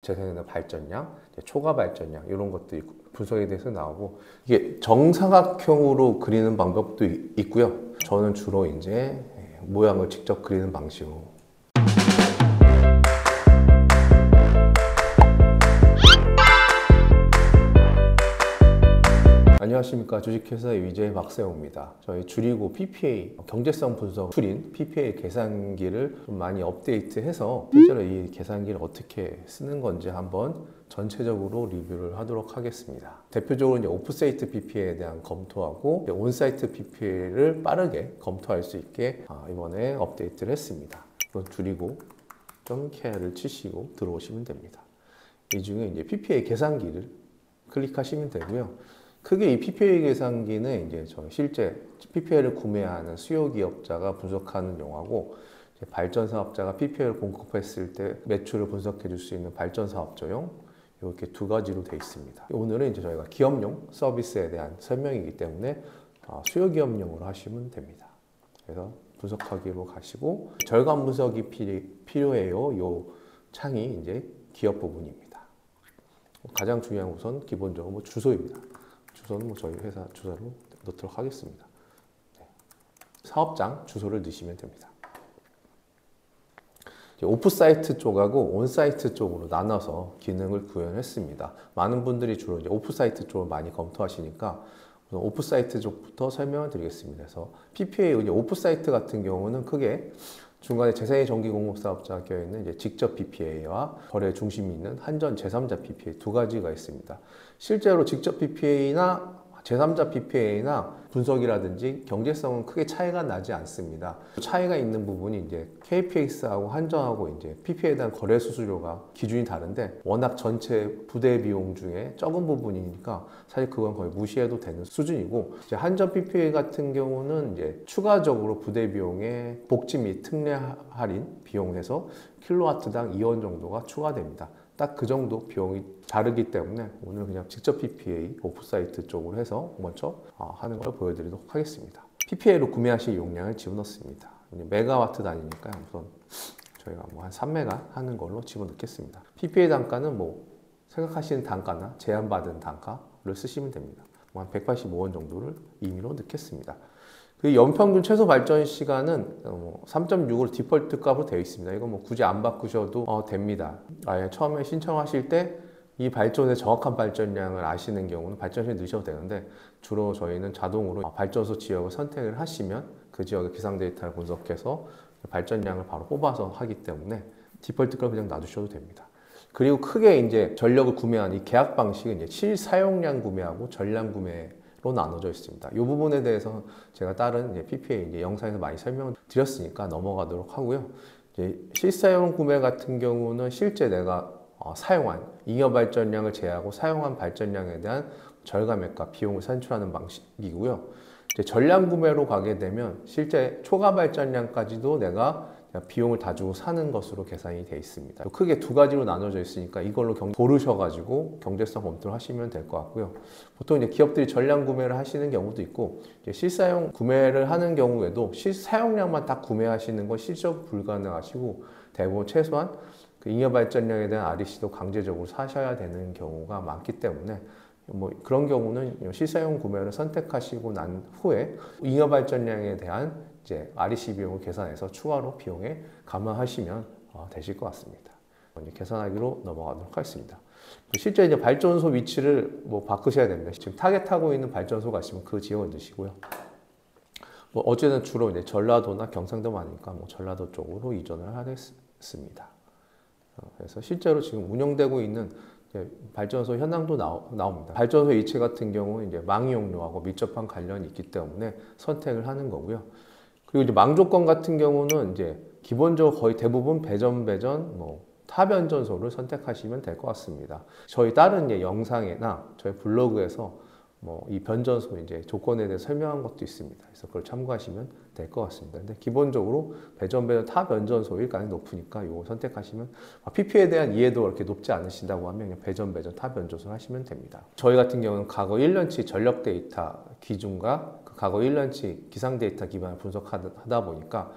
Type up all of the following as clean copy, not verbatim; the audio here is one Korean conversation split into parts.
재생에너지 발전량, 초과 발전량 이런 것도 분석에 대해서 나오고, 이게 정사각형으로 그리는 방법도 있고요. 저는 주로 이제 모양을 직접 그리는 방식으로. 안녕하십니까. 주식회사의 위재 박세호입니다. 저희 줄이고 PPA, 경제성 분석 툴인 PPA 계산기를 좀 많이 업데이트해서 실제로 이 계산기를 어떻게 쓰는 건지 한번 전체적으로 리뷰를 하도록 하겠습니다. 대표적으로 이제 오프사이트 PPA에 대한 검토하고 온사이트 PPA를 빠르게 검토할 수 있게 이번에 업데이트를 했습니다. 이건 줄이고 .kr을 치시고 들어오시면 됩니다. 이 중에 이제 PPA 계산기를 클릭하시면 되고요. 크게 이 PPA 계산기는 이제 저 실제 PPA를 구매하는 수요 기업자가 분석하는 용어고, 발전 사업자가 PPA를 공급했을 때 매출을 분석해 줄 수 있는 발전 사업자용, 이렇게 두 가지로 되어 있습니다. 오늘은 이제 저희가 기업용 서비스에 대한 설명이기 때문에 수요 기업용으로 하시면 됩니다. 그래서 분석하기로 가시고, 절감 분석이 필요해요. 이 창이 이제 기업 부분입니다. 가장 중요한 우선 기본적으로 주소입니다. 주소는 저희 회사 주소로 넣도록 하겠습니다. 네. 사업장 주소를 넣으시면 됩니다. 오프사이트 쪽하고 온사이트 쪽으로 나눠서 기능을 구현했습니다. 많은 분들이 주로 이제 오프사이트 쪽을 많이 검토하시니까 우선 오프사이트 쪽부터 설명을 드리겠습니다. 그래서 PPA 오프사이트 같은 경우는 크게 중간에 제3의 전기공급사업자가 껴있는 이제 직접 PPA와 거래 중심이 있는 한전 제3자 PPA 두 가지가 있습니다. 실제로 직접 PPA나 제3자 PPA나 분석이라든지 경제성은 크게 차이가 나지 않습니다. 차이가 있는 부분이 이제 KPX하고 한전하고 이제 PPA에 대한 거래 수수료가 기준이 다른데, 워낙 전체 부대 비용 중에 적은 부분이니까 사실 그건 거의 무시해도 되는 수준이고, 이제 한전 PPA 같은 경우는 이제 추가적으로 부대 비용에 복지 및 특례 할인 비용에서 킬로와트당 2원 정도가 추가됩니다. 딱 그 정도 비용이 다르기 때문에 오늘 그냥 직접 PPA 오프사이트 쪽으로 해서 먼저 하는 걸 보여드리도록 하겠습니다. PPA로 구매하실 용량을 집어넣습니다. 메가와트 단위니까 우선 저희가 한 3메가 하는 걸로 집어넣겠습니다. PPA 단가는 생각하시는 단가나 제한받은 단가를 쓰시면 됩니다. 한 185원 정도를 임의로 넣겠습니다. 그 연평균 최소 발전 시간은 3.6으로 디폴트 값으로 되어 있습니다. 이거 굳이 안 바꾸셔도 됩니다. 아예 처음에 신청하실 때 이 발전의 정확한 발전량을 아시는 경우는 발전시에 넣으셔도 되는데, 주로 저희는 자동으로 발전소 지역을 선택을 하시면 그 지역의 기상 데이터를 분석해서 발전량을 바로 뽑아서 하기 때문에 디폴트 값을 그냥 놔두셔도 됩니다. 그리고 크게 이제 전력을 구매한 이 계약 방식은 이제 실사용량 구매하고 전량 구매로 나눠져 있습니다. 이 부분에 대해서 제가 다른 이제 PPA 이제 영상에서 많이 설명을 드렸으니까 넘어가도록 하고요. 이제 실사용 구매 같은 경우는 실제 내가 사용한 잉여 발전량을 제외하고 사용한 발전량에 대한 절감액과 비용을 산출하는 방식이고요. 이제 전량 구매로 가게 되면 실제 초과 발전량까지도 내가 비용을 다 주고 사는 것으로 계산이 되어 있습니다. 크게 두 가지로 나눠져 있으니까 이걸로 고르셔가지고 경제성 검토를 하시면 될 것 같고요. 보통 이제 기업들이 전량 구매를 하시는 경우도 있고, 이제 실사용 구매를 하는 경우에도 실사용량만 딱 구매하시는 건 실적 불가능하시고, 대부분 최소한 그 잉여 발전량에 대한 REC도 강제적으로 사셔야 되는 경우가 많기 때문에 그런 경우는 실사용 구매를 선택하시고 난 후에 잉여 발전량에 대한 이제 REC 비용을 계산해서 추가로 비용에 감안하시면 되실 것 같습니다. 이제 계산하기로 넘어가도록 하겠습니다. 실제 이제 발전소 위치를 바꾸셔야 됩니다. 지금 타겟하고 있는 발전소가 있으면 그 지역을 넣으시고요. 어제는 주로 이제 전라도나 경상도 많으니까 전라도 쪽으로 이전을 하겠습니다. 그래서 실제로 지금 운영되고 있는 발전소 현황도 나옵니다. 발전소 위치 같은 경우는 이제 망이용료하고 밀접한 관련이 있기 때문에 선택을 하는 거고요. 그리고 이제 망조건 같은 경우는 이제 기본적으로 거의 대부분 배전, 타변전소를 선택하시면 될 것 같습니다. 저희 다른 영상이나 저희 블로그에서 이 변전소 이제 조건에 대해 설명한 것도 있습니다. 그래서 그걸 참고하시면 될 것 같습니다. 근데 기본적으로 배전, 타변전소일 가능성이 높으니까 이거 선택하시면, PPA에 대한 이해도 그렇게 높지 않으신다고 하면 그냥 배전, 타변전소를 하시면 됩니다. 저희 같은 경우는 과거 1년치 전력 데이터 기준과 그 과거 1년치 기상 데이터 기반을 분석하다 보니까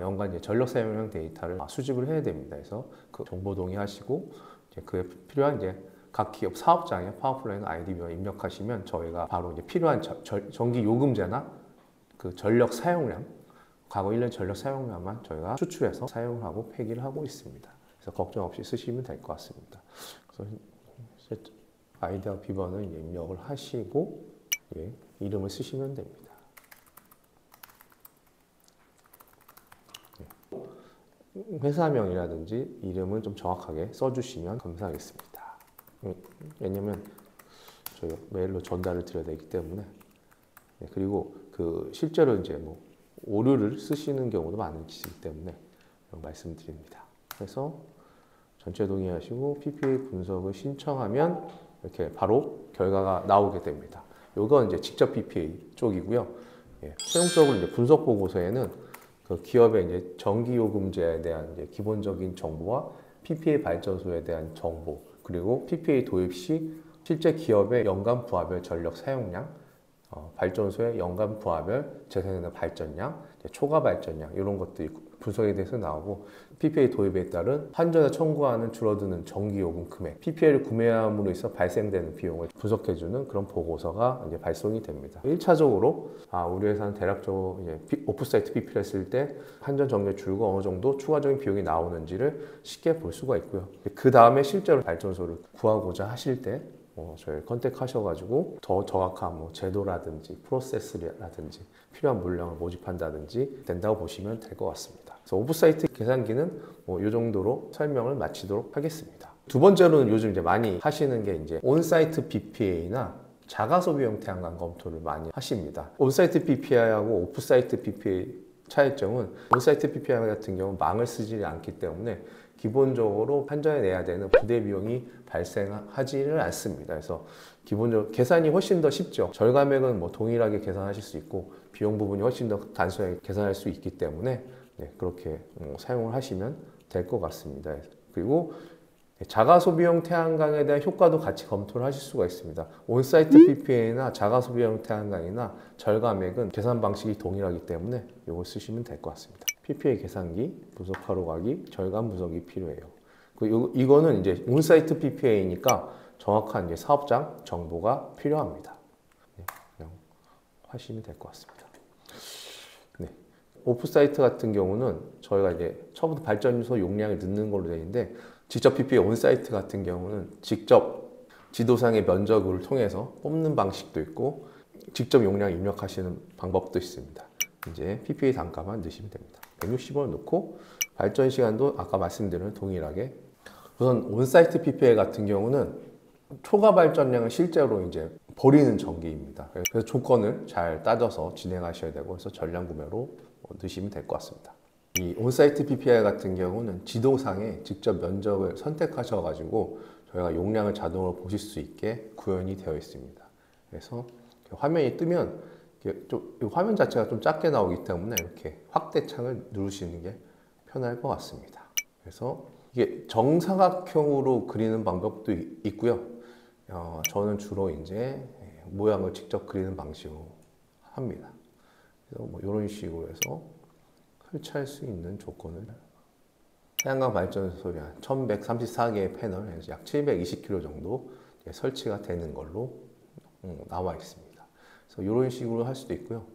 연간 전력 사용량 데이터를 수집을 해야 됩니다. 그래서 그 정보 동의하시고 그에 필요한 이제 각 기업 사업장에 파워플래너 아이디비어 입력하시면 저희가 바로 이제 필요한 전기 요금제나 그 전력 사용량, 과거 1년 전력 사용량만 저희가 추출해서 사용을 하고 폐기를 하고 있습니다. 그래서 걱정 없이 쓰시면 될 것 같습니다. 그래서 아이디어 비번을 입력을 하시고 이름을 쓰시면 됩니다. 회사명이라든지 이름은 좀 정확하게 써주시면 감사하겠습니다. 왜냐면 저희가 메일로 전달을 드려야 되기 때문에. 그리고 그 실제로 이제 뭐 오류를 쓰시는 경우도 많으시기 때문에 말씀드립니다. 그래서 전체 동의하시고 PPA 분석을 신청하면 이렇게 바로 결과가 나오게 됩니다. 이건 이제 직접 PPA 쪽이고요. 최종적으로 이제 분석 보고서에는 그 기업의 이제 전기요금제에 대한 이제 기본적인 정보와 PPA 발전소에 대한 정보, 그리고 PPA 도입 시 실제 기업의 연간 부하별 전력 사용량, 발전소의 연간 부하별 재생에너지 발전량, 초과 발전량 이런 것들이 분석에 대해서 나오고, PPA 도입에 따른 환전에 청구하는 줄어드는 전기요금 금액, PPA를 구매함으로 해서 발생되는 비용을 분석해주는 그런 보고서가 이제 발송이 됩니다. 1차적으로 우리 회사는 대략적으로 이제 오프사이트 PP를 했을 때 환전 전기의 줄과 어느 정도 추가적인 비용이 나오는지를 쉽게 볼 수가 있고요. 그 다음에 실제로 발전소를 구하고자 하실 때 저희 컨택하셔가지고 더 정확한 제도라든지 프로세스라든지 필요한 물량을 모집한다든지 된다고 보시면 될 것 같습니다. 그래서 오프사이트 계산기는 이 정도로 설명을 마치도록 하겠습니다. 두 번째로는 요즘 이제 많이 하시는 게 이제 온사이트 PPA나 자가소비용 태양광 검토를 많이 하십니다. 온사이트 PPA하고 오프사이트 PPA 차이점은, 온사이트 PPA 같은 경우는 망을 쓰지 않기 때문에 기본적으로 환전에 내야 되는 부대 비용이 발생하지를 않습니다. 그래서 기본적으로 계산이 훨씬 더 쉽죠. 절감액은 동일하게 계산하실 수 있고 비용 부분이 훨씬 더 단순하게 계산할 수 있기 때문에 그렇게 사용을 하시면 될 것 같습니다. 그리고 자가소비용 태양광에 대한 효과도 같이 검토를 하실 수가 있습니다. 온사이트 PPA나 자가소비용 태양광이나 절감액은 계산 방식이 동일하기 때문에 이걸 쓰시면 될 것 같습니다. PPA 계산기, 분석하러 가기, 절감 분석이 필요해요. 이거는 이제 온사이트 PPA니까 정확한 이제 사업장 정보가 필요합니다. 그냥 하시면 될 것 같습니다. 오프사이트 같은 경우는 저희가 이제 처음부터 발전소 용량을 넣는 걸로 되어 있는데, 직접 PPA 온사이트 같은 경우는 직접 지도상의 면적을 통해서 뽑는 방식도 있고 직접 용량 입력하시는 방법도 있습니다. 이제 PPA 단가만 넣으시면 됩니다. 160원을 넣고 발전 시간도 아까 말씀드린 동일하게. 우선 온사이트 PPA 같은 경우는 초과 발전량을 실제로 이제 버리는 전기입니다. 그래서 조건을 잘 따져서 진행하셔야 되고, 그래서 전량 구매로 넣으시면 될 것 같습니다. 이 온사이트 PPI 같은 경우는 지도상에 직접 면적을 선택하셔가지고 저희가 용량을 자동으로 보실 수 있게 구현이 되어 있습니다. 그래서 화면이 뜨면 화면 자체가 좀 작게 나오기 때문에 이렇게 확대창을 누르시는 게 편할 것 같습니다. 그래서 이게 정사각형으로 그리는 방법도 있고요. 저는 주로 이제 모양을 직접 그리는 방식으로 합니다. 그래서 이런 식으로 해서 설치할 수 있는 조건을, 태양광 발전소에 한 1134개의 패널에서 약 720kg 정도 설치가 되는 걸로 나와 있습니다. 그래서 이런 식으로 할 수도 있고요.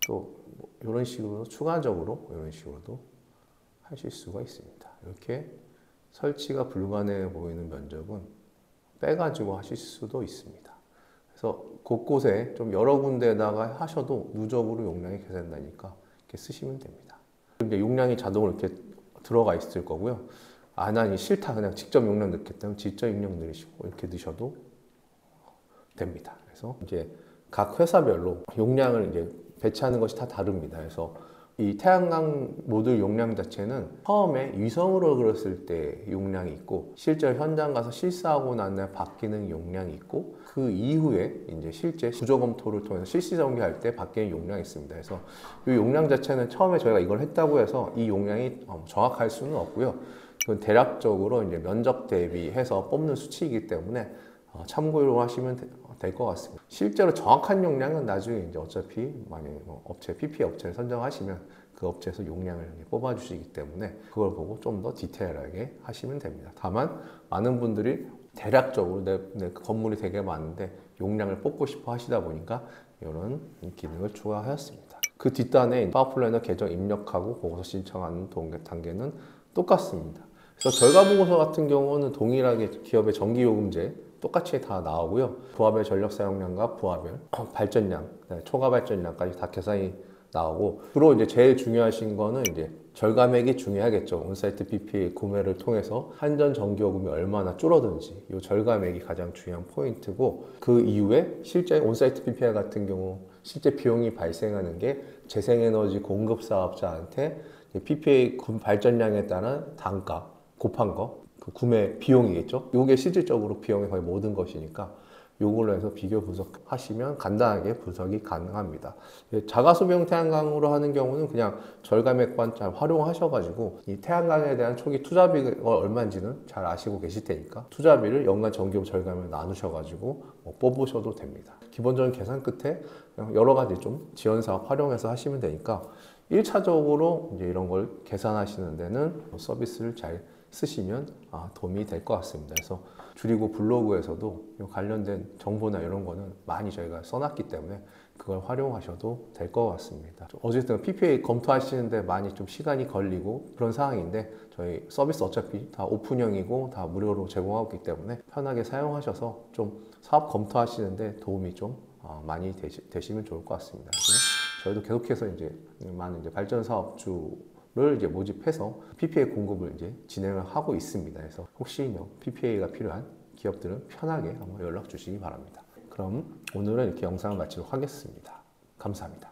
또 이런 식으로 추가적으로 이런 식으로도 하실 수가 있습니다. 이렇게 설치가 불가능해 보이는 면적은 빼가지고 하실 수도 있습니다. 그래서 곳곳에 좀 여러 군데에다가 하셔도 누적으로 용량이 계산되니까 이렇게 쓰시면 됩니다. 이제 용량이 자동으로 이렇게 들어가 있을 거고요. 난 싫다, 그냥 직접 용량 넣겠다면 직접 용량 넣으시고 이렇게 넣으셔도 됩니다. 그래서 이제 각 회사별로 용량을 이제 배치하는 것이 다 다릅니다. 그래서 이 태양광 모듈 용량 자체는 처음에 위성으로 그렸을 때 용량이 있고, 실제 현장 가서 실사하고 난 날 바뀌는 용량이 있고, 그 이후에 이제 실제 구조 검토를 통해서 실시 전개할 때 바뀌는 용량이 있습니다. 그래서 이 용량 자체는 처음에 저희가 이걸 했다고 해서 이 용량이 정확할 수는 없고요. 그건 대략적으로 이제 면적 대비해서 뽑는 수치이기 때문에 참고로 하시면 될 것 같습니다. 실제로 정확한 용량은 나중에 이제 어차피 만약에 PPA 업체를 선정하시면 그 업체에서 용량을 뽑아주시기 때문에 그걸 보고 좀 더 디테일하게 하시면 됩니다. 다만 많은 분들이 대략적으로 내 건물이 되게 많은데 용량을 뽑고 싶어 하시다 보니까 이런 기능을 추가하였습니다. 그 뒷단에 파워플래너 계정 입력하고 보고서 신청하는 단계는 똑같습니다. 그래서 결과보고서 같은 경우는 동일하게 기업의 전기요금제 똑같이 다 나오고요. 부하별 전력 사용량과 부하별 발전량, 초과 발전량까지 다 계산이 나오고, 주로 이제 제일 중요하신 거는 이제 절감액이 중요하겠죠. 온사이트 PPA 구매를 통해서 한전 전기요금이 얼마나 줄어든지 이 절감액이 가장 중요한 포인트고, 그 이후에 실제 온사이트 PPA 같은 경우 실제 비용이 발생하는 게 재생에너지 공급 사업자한테 PPA 발전량에 따른 단가 곱한 거, 그 구매 비용이겠죠. 이게 실질적으로 비용의 거의 모든 것이니까 요걸로 해서 비교 분석하시면 간단하게 분석이 가능합니다. 자가소비용 태양광으로 하는 경우는 그냥 절감액만 잘 활용하셔가지고 이 태양광에 대한 초기 투자비가 얼마인지는 잘 아시고 계실 테니까 투자비를 연간 전기요금 절감을 나누셔가지고 뽑으셔도 됩니다. 기본적인 계산 끝에 여러 가지 좀 지원사업 활용해서 하시면 되니까 1차적으로 이제 이런 걸 계산하시는 데는 서비스를 잘 쓰시면 도움이 될 것 같습니다. 그래서 줄이고 블로그에서도 관련된 정보나 이런 거는 많이 저희가 써놨기 때문에 그걸 활용하셔도 될 것 같습니다. 어쨌든 PPA 검토하시는데 많이 좀 시간이 걸리고 그런 상황인데 저희 서비스 어차피 다 오픈형이고 다 무료로 제공하고 있기 때문에 편하게 사용하셔서 좀 사업 검토하시는데 도움이 좀 많이 되시면 좋을 것 같습니다. 저희도 계속해서 이제 많은 발전 사업주를 이제 모집해서 PPA 공급을 이제 진행을 하고 있습니다. 그래서 혹시 PPA가 필요한 기업들은 편하게 한번 연락 주시기 바랍니다. 그럼 오늘은 이렇게 영상을 마치도록 하겠습니다. 감사합니다.